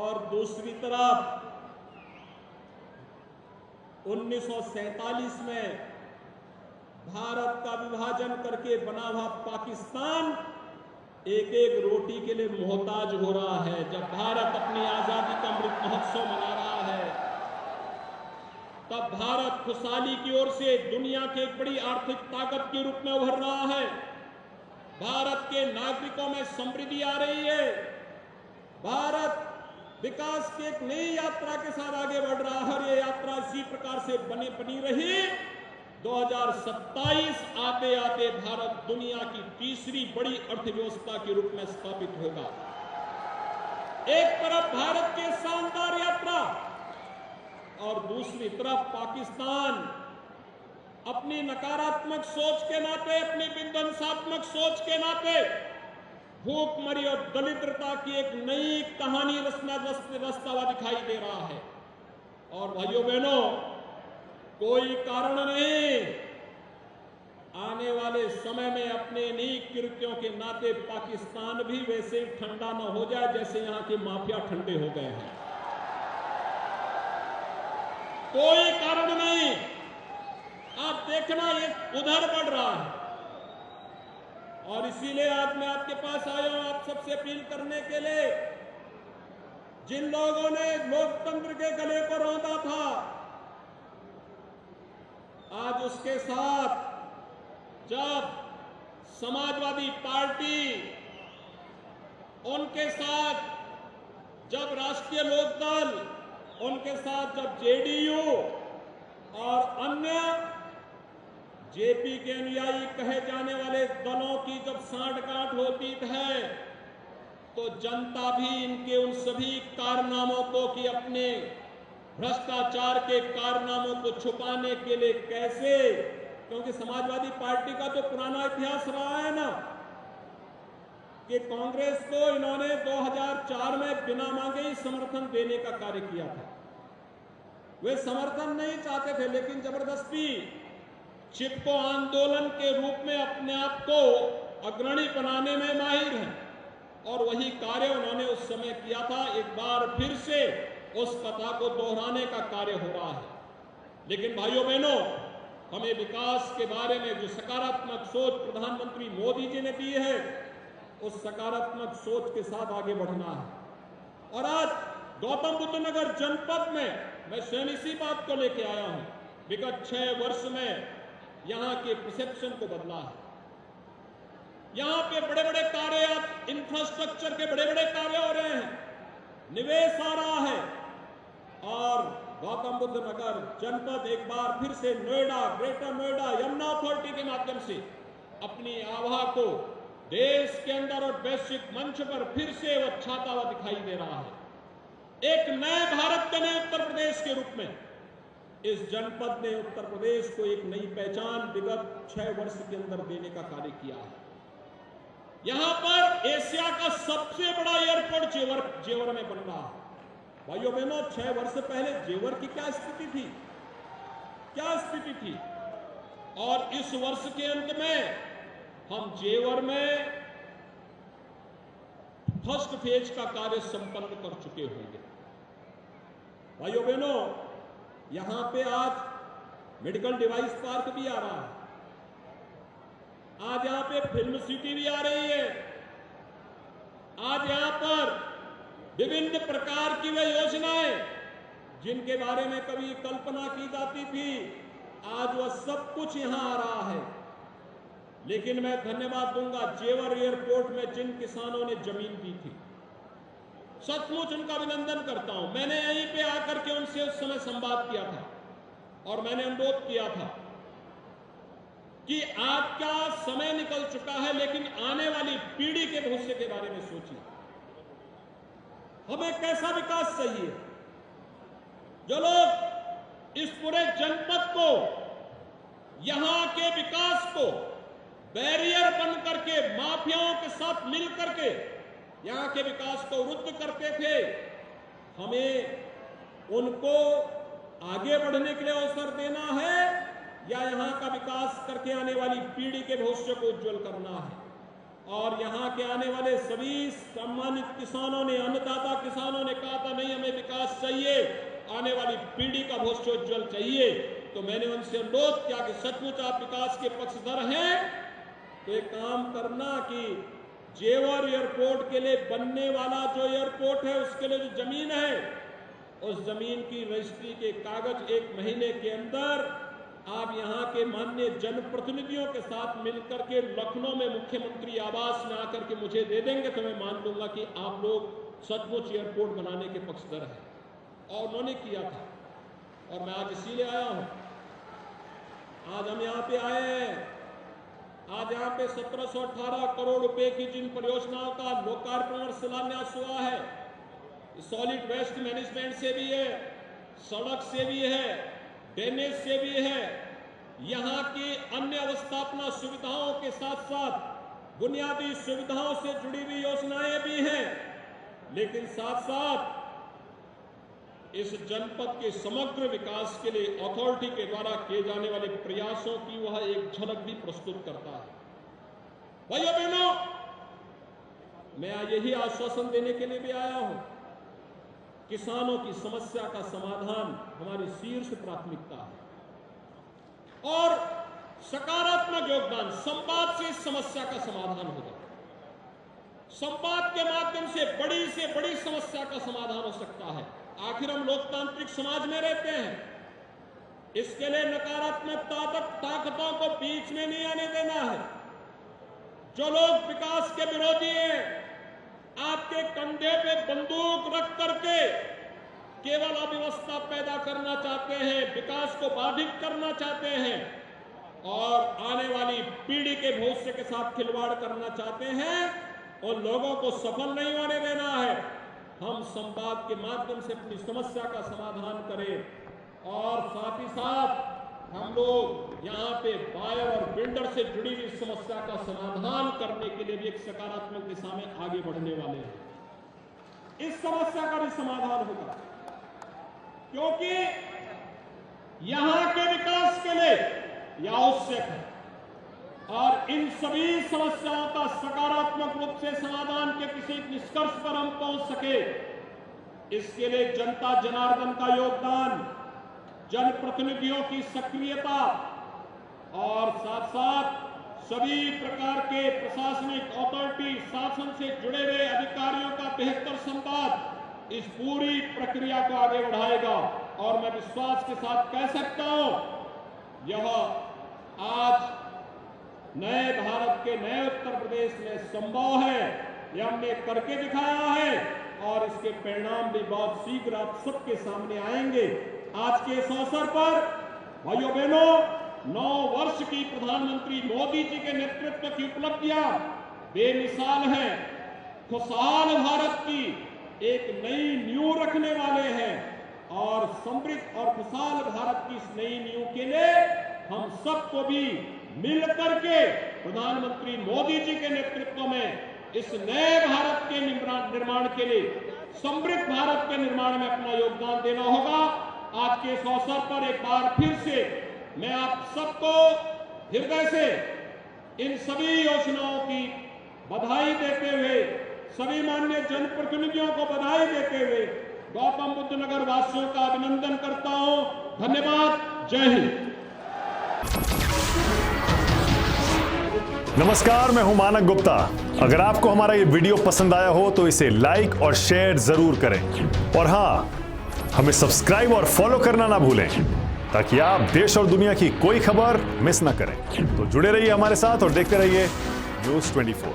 और दूसरी तरफ 1947 में भारत का विभाजन करके बना हुआ पाकिस्तान एक एक रोटी के लिए मोहताज हो रहा है। जब भारत अपनी आजादी का अमृत महोत्सव मना रहा है, तब भारत खुशहाली की ओर से दुनिया की एक बड़ी आर्थिक ताकत के रूप में उभर रहा है। भारत के नागरिकों में समृद्धि आ रही है। भारत विकास की एक नई यात्रा के साथ आगे बढ़ रहा है और ये यात्रा इसी प्रकार से बनी रही 2027 आते आते भारत दुनिया की तीसरी बड़ी अर्थव्यवस्था के रूप में स्थापित होगा। एक तरफ भारत की शानदार यात्रा और दूसरी तरफ पाकिस्तान अपनी नकारात्मक सोच के नाते, अपनी विध्वंसात्मक सोच के नाते भूखमरी और दरिद्रता की एक नई कहानी रचता हुआ दिखाई दे रहा है। और भाइयों बहनों, कोई कारण नहीं, आने वाले समय में अपने इन्हीं कृत्यों के नाते पाकिस्तान भी वैसे ही ठंडा न हो जाए जैसे यहां के माफिया ठंडे हो गए हैं। कोई कारण नहीं। आप देखना ये उधर बढ़ रहा है और इसीलिए आज मैं आपके पास आया हूं आप सबसे अपील करने के लिए, जिन लोगों ने लोकतंत्र के गले को रौंदा था, आज उसके साथ जब समाजवादी पार्टी, उनके साथ जब राष्ट्रीय लोकदल, उनके साथ जब जेडीयू और अन्य जेपी के अनुयायी कहे जाने वाले दलों की जब सांठगांठ होती है, तो जनता भी इनके उन सभी कारनामों को कि अपने भ्रष्टाचार के कारनामों को छुपाने के लिए कैसे, क्योंकि समाजवादी पार्टी का तो पुराना इतिहास रहा है ना कि कांग्रेस को इन्होंने 2004 में बिना मांगे ही समर्थन देने का कार्य किया था। वे समर्थन नहीं चाहते थे, लेकिन जबरदस्ती चिपको आंदोलन के रूप में अपने आप को अग्रणी बनाने में माहिर हैं और वही कार्य उन्होंने उस समय किया था। एक बार फिर से उस कथा को दोहराने का कार्य हो रहा है। लेकिन भाइयों बहनों, हमें विकास के बारे में जो सकारात्मक सोच प्रधानमंत्री मोदी जी ने दी है, उस सकारात्मक सोच के साथ आगे बढ़ना है। और आज गौतम बुद्ध नगर जनपद में मैं स्वयं इसी बात को लेके आया हूं। विगत 6 वर्ष में यहां के परसेप्शन को बदला है। यहां पे बड़े बड़े कार्य, इंफ्रास्ट्रक्चर के बड़े बड़े कार्य हो रहे हैं, निवेश आ रहा है और गौतम बुद्ध नगर जनपद एक बार फिर से नोएडा, ग्रेटर नोएडा यमुना अथॉरिटी के माध्यम से अपनी आभा को देश के अंदर और वैश्विक मंच पर फिर से वह छाता हुआ दिखाई दे रहा है। एक नए भारत के नए उत्तर प्रदेश के रूप में इस जनपद ने उत्तर प्रदेश को एक नई पहचान विगत 6 वर्ष के अंदर देने का कार्य किया है। यहां पर एशिया का सबसे बड़ा एयरपोर्ट जेवर में बन रहा है। भाइयों बहनों, 6 वर्ष पहले जेवर की क्या स्थिति थी, क्या स्थिति थी? और इस वर्ष के अंत में हम जेवर में फर्स्ट फेज का कार्य संपन्न कर चुके होंगे। भाइयों बहनों, यहां पे आज मेडिकल डिवाइस पार्क भी आ रहा है, आज यहां पे फिल्म सिटी भी आ रही है, आज यहां पर विभिन्न प्रकार की वे योजनाएं जिनके बारे में कभी कल्पना की जाती थी, आज वह सब कुछ यहां आ रहा है। लेकिन मैं धन्यवाद दूंगा जेवर एयरपोर्ट में जिन किसानों ने जमीन दी थी, सचमुच उनका अभिनंदन करता हूं। मैंने यहीं पे आकर के उनसे उस समय संवाद किया था और मैंने अनुरोध किया था कि आपका समय निकल चुका है, लेकिन आने वाली पीढ़ी के भविष्य के बारे में सोचिए। हमें कैसा विकास चाहिए? जो लोग इस पूरे जनपद को, यहां के विकास को बैरियर बन करके माफियाओं के साथ मिल करके यहां के विकास को रुद्ध करते थे, हमें उनको आगे बढ़ने के लिए अवसर देना है या यहां का विकास करके आने वाली पीढ़ी के भविष्य को उज्जवल करना है। और यहां के आने वाले सभी सम्मानित किसानों ने, अन्नदाता किसानों ने कहा था विकास चाहिए, आने वाली पीढ़ी का भविष्योज्वल चाहिए। तो मैंने उनसे अनुरोध किया कि सचमुच आप विकास के पक्षधर हैं तो एक काम करना कि जेवर एयरपोर्ट के लिए बनने वाला जो एयरपोर्ट है उसके लिए जो जमीन है, उस जमीन की रजिस्ट्री के कागज 1 महीने के अंदर आप यहां के माननीय जनप्रतिनिधियों के साथ मिलकर के लखनऊ में मुख्यमंत्री आवास में आकर के मुझे दे देंगे तो मैं मान लूंगा कि आप लोग सचमुच एयरपोर्ट बनाने के पक्षधर हैं। और उन्होंने किया था और मैं आज इसीलिए आया हूं। आज हम यहां पे आए हैं, आज यहां पे 1718 करोड़ रुपए की जिन परियोजनाओं का लोकार्पण और शिलान्यास हुआ है, सॉलिड वेस्ट मैनेजमेंट से भी है, सड़क से भी है, ड्रेनेज से भी है, यहां की अन्य अवस्थापना सुविधाओं के साथ साथ बुनियादी सुविधाओं से जुड़ी हुई योजनाएं भी हैं। लेकिन साथ साथ इस जनपद के समग्र विकास के लिए अथॉरिटी के द्वारा किए जाने वाले प्रयासों की वह एक झलक भी प्रस्तुत करता है। भाइयों बहनों, मैं यही आश्वासन देने के लिए भी आया हूं, किसानों की समस्या का समाधान हमारी शीर्ष प्राथमिकता है और सकारात्मक योगदान, संवाद से इस समस्या का समाधान होगा। संवाद के माध्यम से बड़ी समस्या का समाधान हो सकता है। आखिर हम लोकतांत्रिक समाज में रहते हैं, इसके लिए नकारात्मक ताकतों को बीच में नहीं आने देना है। जो लोग विकास के विरोधी हैं, आपके कंधे पे बंदूक रख करके केवल अव्यवस्था पैदा करना चाहते हैं, विकास को बाधित करना चाहते हैं और आने वाली पीढ़ी के भविष्य के साथ खिलवाड़ करना चाहते हैं, उन लोगों को सफल नहीं होने देना है। हम संवाद के माध्यम से अपनी समस्या का समाधान करें और साथ ही साथ हम लोग यहाँ पे बायर और बिल्डर से जुड़ी हुई समस्या का समाधान करने के लिए भी एक सकारात्मक दिशा में आगे बढ़ने वाले हैं। इस समस्या का भी समाधान होगा क्योंकि यहाँ के विकास के लिए यह आवश्यक है और इन सभी समस्याओं का सकारात्मक रूप से समाधान के किसी निष्कर्ष पर हम पहुंच सके, इसके लिए जनता जनार्दन का योगदान, जनप्रतिनिधियों की सक्रियता और साथ साथ सभी प्रकार के प्रशासनिक अथॉरिटी, शासन से जुड़े हुए अधिकारियों का बेहतर संवाद इस पूरी प्रक्रिया को आगे बढ़ाएगा। और मैं विश्वास के साथ कह सकता हूं, यह आज नए भारत के नए उत्तर प्रदेश में संभव है, यह हमने करके दिखाया है और इसके परिणाम भी बहुत शीघ्र आप सबके सामने आएंगे। आज के इस अवसर पर भाइयों बहनों, 9 वर्ष की प्रधानमंत्री मोदी जी के नेतृत्व की उपलब्धियां बेमिसाल हैं। खुशहाल भारत की एक नई नींव रखने वाले हैं और समृद्ध और खुशहाल भारत की इस नई नींव के लिए हम सबको भी मिल करके प्रधानमंत्री मोदी जी के नेतृत्व में इस नए भारत के निर्माण के लिए, समृद्ध भारत के निर्माण में अपना योगदान देना होगा। आज के इस अवसर पर एक बार फिर से मैं आप सबको हृदय से इन सभी योजनाओं की बधाई देते हुए, सभी माननीय जनप्रतिनिधियों को बधाई देते हुए गौतम बुद्ध नगर वासियों का अभिनंदन करता हूं। धन्यवाद। जय हिंद। नमस्कार, मैं हूं मानक गुप्ता। अगर आपको हमारा ये वीडियो पसंद आया हो तो इसे लाइक और शेयर जरूर करें और हां, हमें सब्सक्राइब और फॉलो करना ना भूलें ताकि आप देश और दुनिया की कोई खबर मिस ना करें। तो जुड़े रहिए हमारे साथ और देखते रहिए News 24।